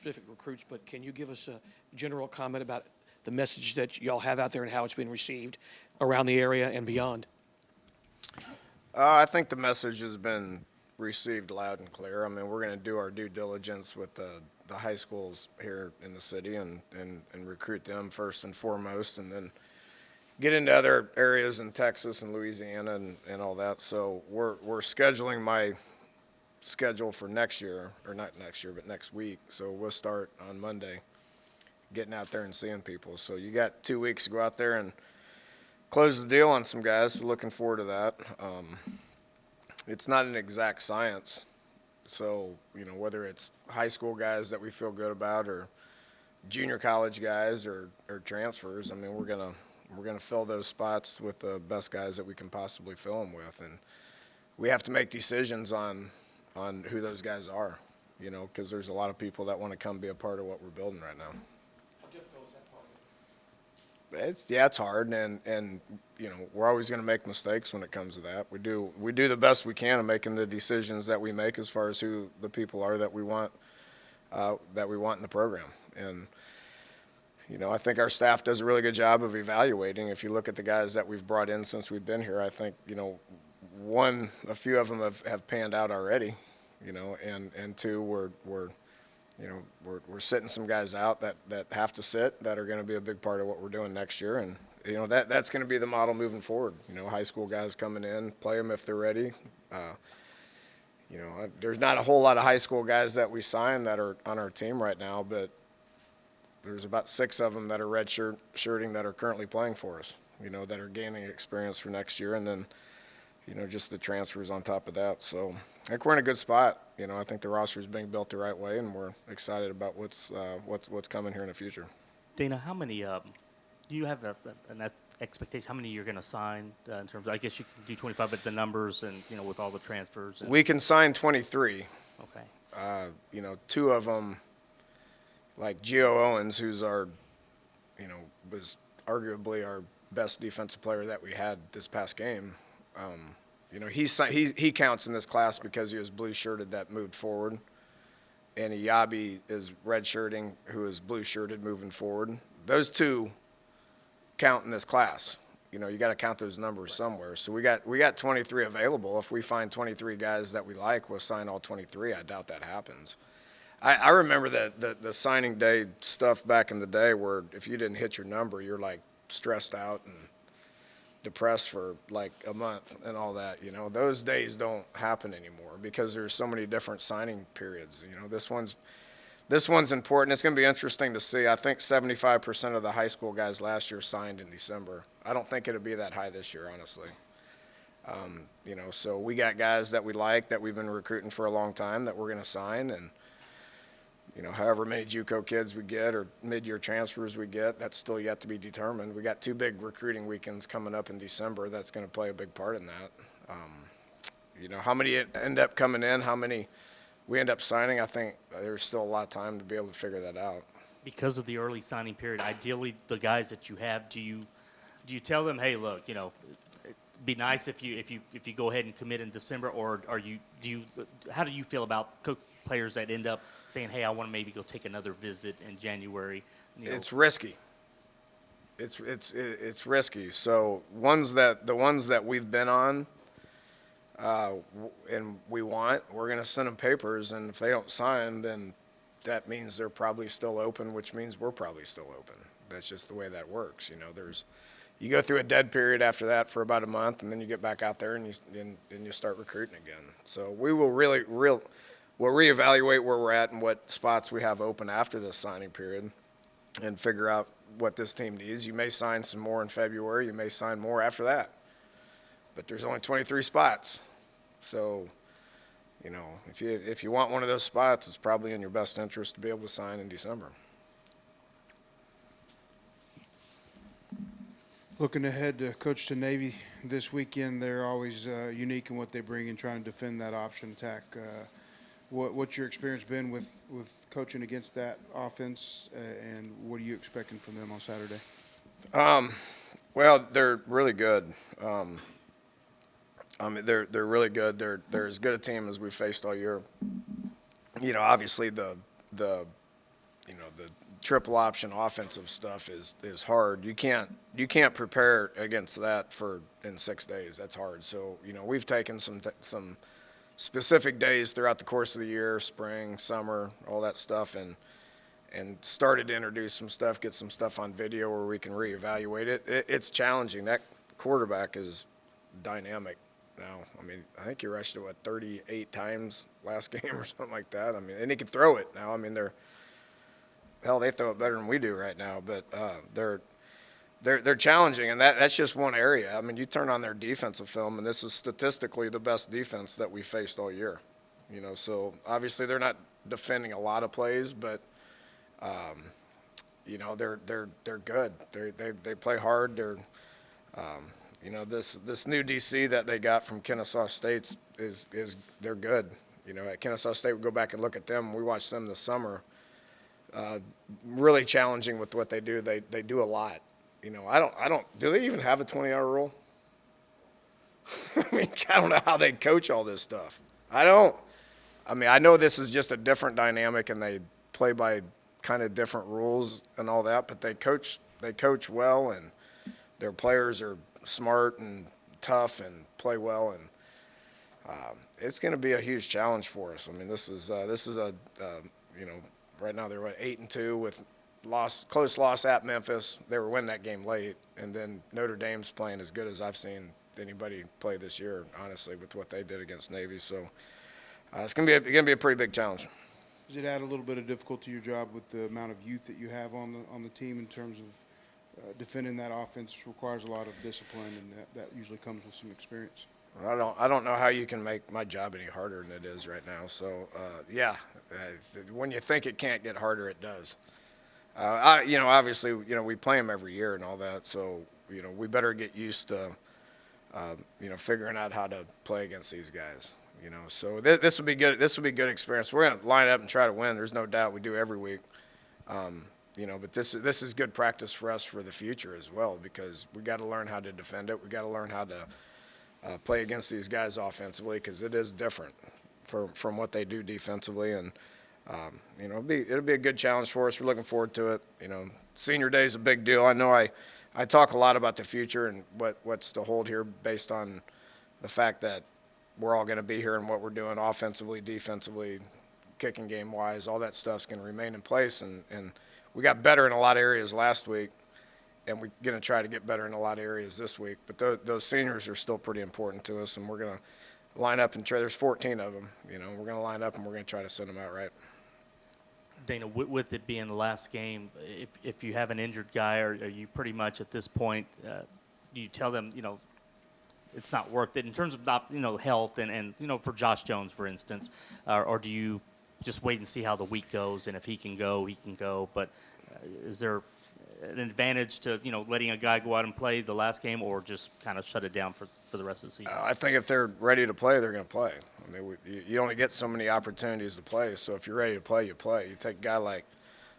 specific recruits, but can you give us a general comment about the message that y'all have out there and how it's been received around the area and beyond? I think the message has been received loud and clear. I mean, we're going to do our due diligence with the high schools here in the city and recruit them first and foremost, and then get into other areas in Texas and Louisiana and all that. So we're scheduling my schedule for next year, or not next year, but next week. So we'll start on Monday getting out there and seeing people. So you got 2 weeks to go out there and close the deal on some guys. We're looking forward to that. It's not an exact science. So, whether it's high school guys that we feel good about or junior college guys or transfers, I mean, we're gonna fill those spots with the best guys that we can possibly fill them with. And we have to make decisions on who those guys are, because there's a lot of people that want to come be a part of what we're building right now. How difficult is that part of it? It's hard, and we're always going to make mistakes when it comes to that. We do the best we can in making the decisions that we make as far as who the people are that we want in the program. And I think our staff does a really good job of evaluating. If you look at the guys that we've brought in since we've been here, I think a few of them have panned out already, and two, we're sitting some guys out that have to sit, that are going to be a big part of what we're doing next year. And, that's going to be the model moving forward. High school guys coming in, play them if they're ready. There's not a whole lot of high school guys that we sign that are on our team right now, but there's about 6 of them that are shirting that are currently playing for us, that are gaining experience for next year. And then, just the transfers on top of that. So I think we're in a good spot. I think the roster is being built the right way, and we're excited about what's coming here in the future. Dana, how many do you have an expectation? How many you're going to sign in terms of, I guess you can do 25, but the numbers and, with all the transfers? We can sign 23. Okay. 2 of them, like Gio Owens, who's was arguably our best defensive player that we had this past game. He counts in this class because he was blue shirted that moved forward, and Iyabi is red shirting, who is blue shirted moving forward. Those 2 count in this class. You got to count those numbers somewhere. So we got 23 available. If we find 23 guys that we like, we'll sign all 23. I doubt that happens. I remember the signing day stuff back in the day where if you didn't hit your number, you're like stressed out and depressed for like a month and all that. Those days don't happen anymore because there's so many different signing periods. This one's important. It's going to be interesting to see. I think 75% of the high school guys last year signed in December. I don't think it'll be that high this year, honestly. So we got guys that we like, that we've been recruiting for a long time, that we're going to sign. And however many JUCO kids we get or mid-year transfers we get, that's still yet to be determined. We got 2 big recruiting weekends coming up in December. That's going to play a big part in that. How many end up coming in, how many we end up signing, I think there's still a lot of time to be able to figure that out. Because of the early signing period, ideally the guys that you have, do you tell them, hey, look, it'd be nice if you go ahead and commit in December, or how do you feel about players that end up saying, hey, I want to maybe go take another visit in January? It's risky. It's risky. So the ones that we've been on, and we're going to send them papers, and if they don't sign, then that means they're probably still open, which means we're probably still open. That's just the way that works. You go through a dead period after that for about a month, and then you get back out there and you start recruiting again. So we will we'll reevaluate where we're at and what spots we have open after this signing period and figure out what this team needs. You may sign some more in February. You may sign more after that. But there's only 23 spots. So, if you want one of those spots, it's probably in your best interest to be able to sign in December. Looking ahead, Coach, to Navy this weekend, they're always unique in what they bring in trying to defend that option attack. What's your experience been with coaching against that offense, and what are you expecting from them on Saturday? Well, they're really good. They're really good. They're as good a team as we've faced all year. Obviously the the triple option offensive stuff is hard. You can't prepare against that in 6 days. That's hard. So we've taken some specific days throughout the course of the year, spring, summer, all that stuff, and started to introduce some stuff, get some stuff on video where we can reevaluate it. It's challenging. That quarterback is dynamic now. I mean, I think he rushed it 38 times last game or something like that. I mean, and he can throw it now. I mean, they throw it better than we do right now, but they're challenging, and that's just one area. I mean, you turn on their defensive film, and this is statistically the best defense that we faced all year. So obviously they're not defending a lot of plays, but they're good. They play hard. This new DC that they got from Kennesaw State is they're good. At Kennesaw State, we go back and look at them. We watched them this summer. Really challenging with what they do. They do a lot. I don't. Do they even have a 20-hour rule? I mean, I don't know how they coach all this stuff. I don't. I mean, I know this is just a different dynamic, and they play by kind of different rules and all that. But they coach well, and their players are smart and tough and play well, and it's going to be a huge challenge for us. I mean, this is a right now they're 8-2 with close loss at Memphis. They were winning that game late, and then Notre Dame's playing as good as I've seen anybody play this year, honestly, with what they did against Navy. So it's going to be a pretty big challenge. Does it add a little bit of difficulty to your job with the amount of youth that you have on the team in terms of defending that offense? Requires a lot of discipline, and that usually comes with some experience. I don't know how you can make my job any harder than it is right now. So when you think it can't get harder, it does. Obviously, we play them every year and all that. So we better get used to figuring out how to play against these guys. So this would be good. This would be good experience. We're gonna line up and try to win. There's no doubt we do every week. But this is good practice for us for the future as well, because we got to learn how to defend it. We got to learn how to play against these guys offensively, because it is different from what they do defensively, and it'll be a good challenge for us. We're looking forward to it. Senior day is a big deal. I know I talk a lot about the future and what's to hold here based on the fact that we're all going to be here and what we're doing offensively, defensively, kicking game wise. All that stuff's going to remain in place, and we got better in a lot of areas last week, and we're going to try to get better in a lot of areas this week. But those seniors are still pretty important to us, and we're going to line up and try. There's 14 of them. We're going to line up, and we're going to try to send them out right. Dana, with it being the last game, if you have an injured guy, are you pretty much at this point, do you tell them, it's not worth it in terms of not, health and for Josh Jones, for instance, or do you just wait and see how the week goes, and if he can go, he can go? But is there an advantage to, letting a guy go out and play the last game, or just kind of shut it down for the rest of the season? I think if they're ready to play, they're going to play. I mean, you only get so many opportunities to play, so if you're ready to play, you play. You take a guy like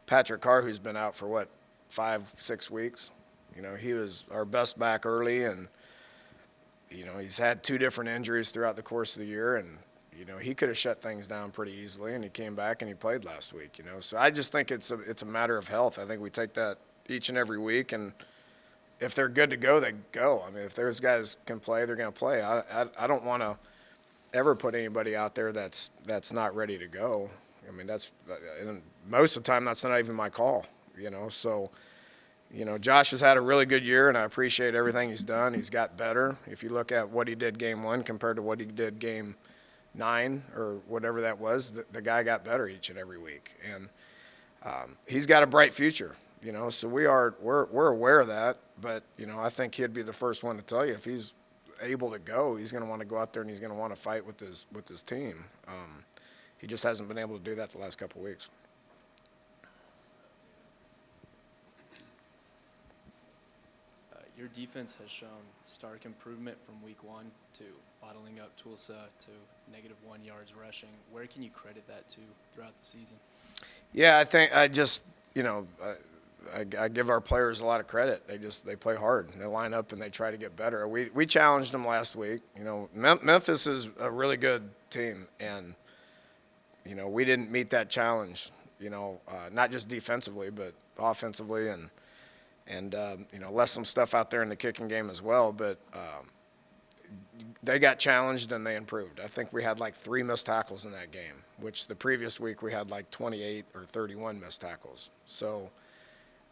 Patrick Carr, who's been out for, 5-6 weeks. He was our best back early, and, he's had 2 different injuries throughout the course of the year, and, he could have shut things down pretty easily, and he came back and he played last week, So I just think it's a matter of health. I think we take that each and every week, and if they're good to go, they go. I mean, if those guys can play, they're going to play. I don't want to ever put anybody out there that's not ready to go. I mean, and most of the time that's not even my call, So, Josh has had a really good year, and I appreciate everything he's done. He's got better. If you look at what he did game 1 compared to what he did game 9 or whatever that was, the guy got better each and every week, and he's got a bright future. So we're aware of that, but I think he'd be the first one to tell you if he's able to go, he's going to want to go out there and he's going to want to fight with his team. He just hasn't been able to do that the last couple of weeks. Your defense has shown stark improvement from week 1 to bottling up Tulsa to -1 yards rushing. Where can you credit that to throughout the season? Yeah, I think I give our players a lot of credit. They play hard. They line up and they try to get better. We challenged them last week. Memphis is a really good team, and we didn't meet that challenge not just defensively, but offensively, and left some stuff out there in the kicking game as well. But they got challenged and they improved. I think we had like 3 missed tackles in that game, which the previous week we had like 28 or 31 missed tackles. So,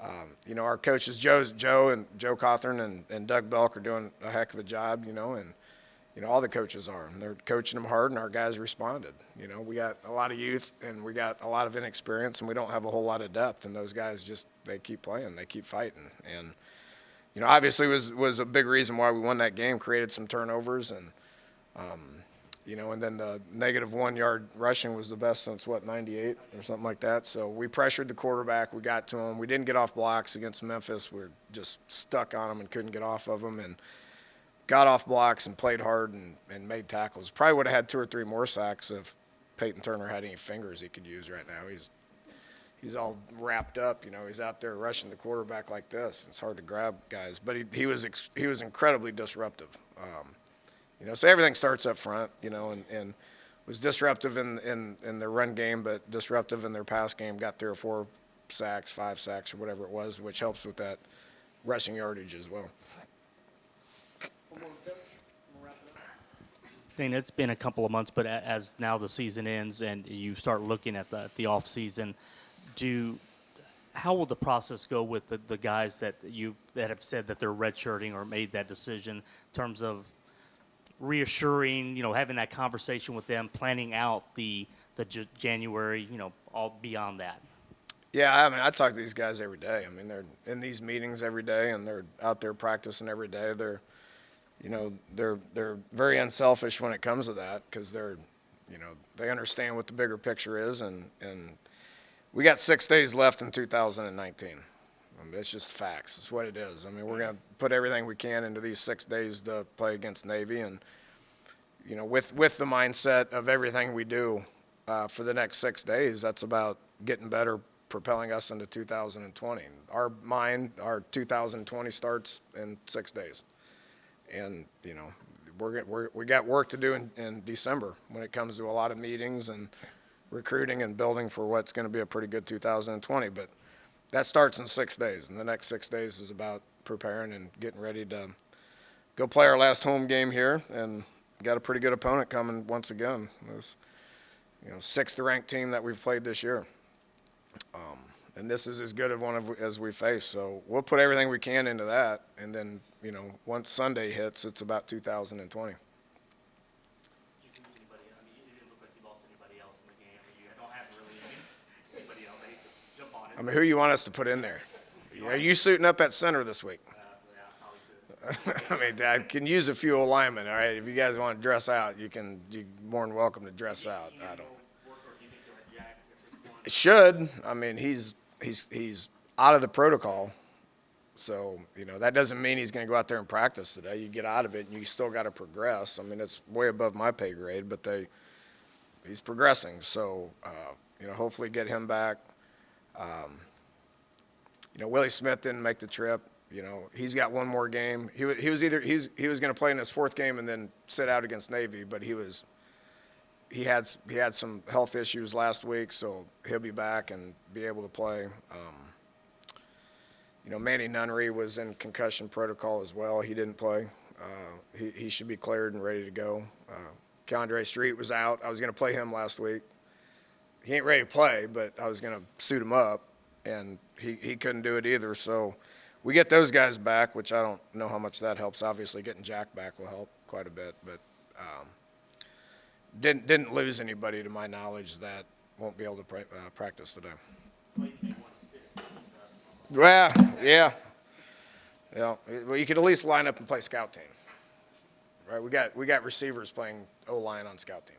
our coaches, Joe Cawthorn and Doug Belk are doing a heck of a job, and all the coaches are, and they're coaching them hard, and our guys responded. We got a lot of youth, and we got a lot of inexperience, and we don't have a whole lot of depth, and those guys they keep playing, they keep fighting, and obviously was a big reason why we won that game. Created some turnovers, and and then the negative 1 yard rushing was the best since 98 or something like that. So we pressured the quarterback, we got to him, we didn't get off blocks against Memphis. We were just stuck on him and couldn't get off of him, and got off blocks and played hard and made tackles. Probably would have had 2 or 3 more sacks if Peyton Turner had any fingers he could use right now. He's all wrapped up, he's out there rushing the quarterback like this. It's hard to grab guys, but he was incredibly disruptive. So everything starts up front, and was disruptive in their run game, but disruptive in their pass game. Got 3 or 4 sacks, 5 sacks, or whatever it was, which helps with that rushing yardage as well. Dana, it's been a couple of months, but as now the season ends and you start looking at the off season, how will the process go with the guys that have said that they're redshirting or made that decision in terms of reassuring, having that conversation with them, planning out the January, all beyond that? Yeah, I talk to these guys every day. They're in these meetings every day, and they're out there practicing every day. They're very unselfish when it comes to that, because they understand what the bigger picture is, and we got 6 days left in 2019. It's just facts. It's what it is. We're going to put everything we can into these 6 days to play against Navy, and with the mindset of everything we do for the next 6 days, that's about getting better, propelling us into 2020. Our 2020 starts in 6 days. And, we got work to do in December when it comes to a lot of meetings and recruiting and building for what's going to be a pretty good 2020. But that starts in 6 days, and the next 6 days is about preparing and getting ready to go play our last home game here, and got a pretty good opponent coming once again. This, 6th ranked team that we've played this year. And this is as good of one as we face. So we'll put everything we can into that. And then, once Sunday hits, it's about 2020. Did you lose anybody? It didn't look like you lost anybody else in the game. You don't have really anybody else. They jump on it. Who you want us to put in there? Are you suiting up at center this week? Yeah, probably should. I can use a few linemen, all right? If you guys want to dress out, you're more than welcome to dress out. I don't. It should. He's out of the protocol. So, that doesn't mean he's going to go out there and practice today. You get out of it, and you still got to progress. It's way above my pay grade, but he's progressing. So, hopefully get him back. Willie Smith didn't make the trip. He's got one more game. He was going to play in his 4th game and then sit out against Navy, but he had some health issues last week, so he'll be back and be able to play. Manny Nunnery was in concussion protocol as well. He didn't play. He should be cleared and ready to go. Keandre Street was out. I was going to play him last week. He ain't ready to play, but I was going to suit him up, and he couldn't do it either. So we get those guys back, which I don't know how much that helps. Obviously, getting Jack back will help quite a bit, but didn't lose anybody to my knowledge that won't be able to practice today. Well, yeah. Well, you could at least line up and play scout team, right? We got receivers playing O-line on scout team.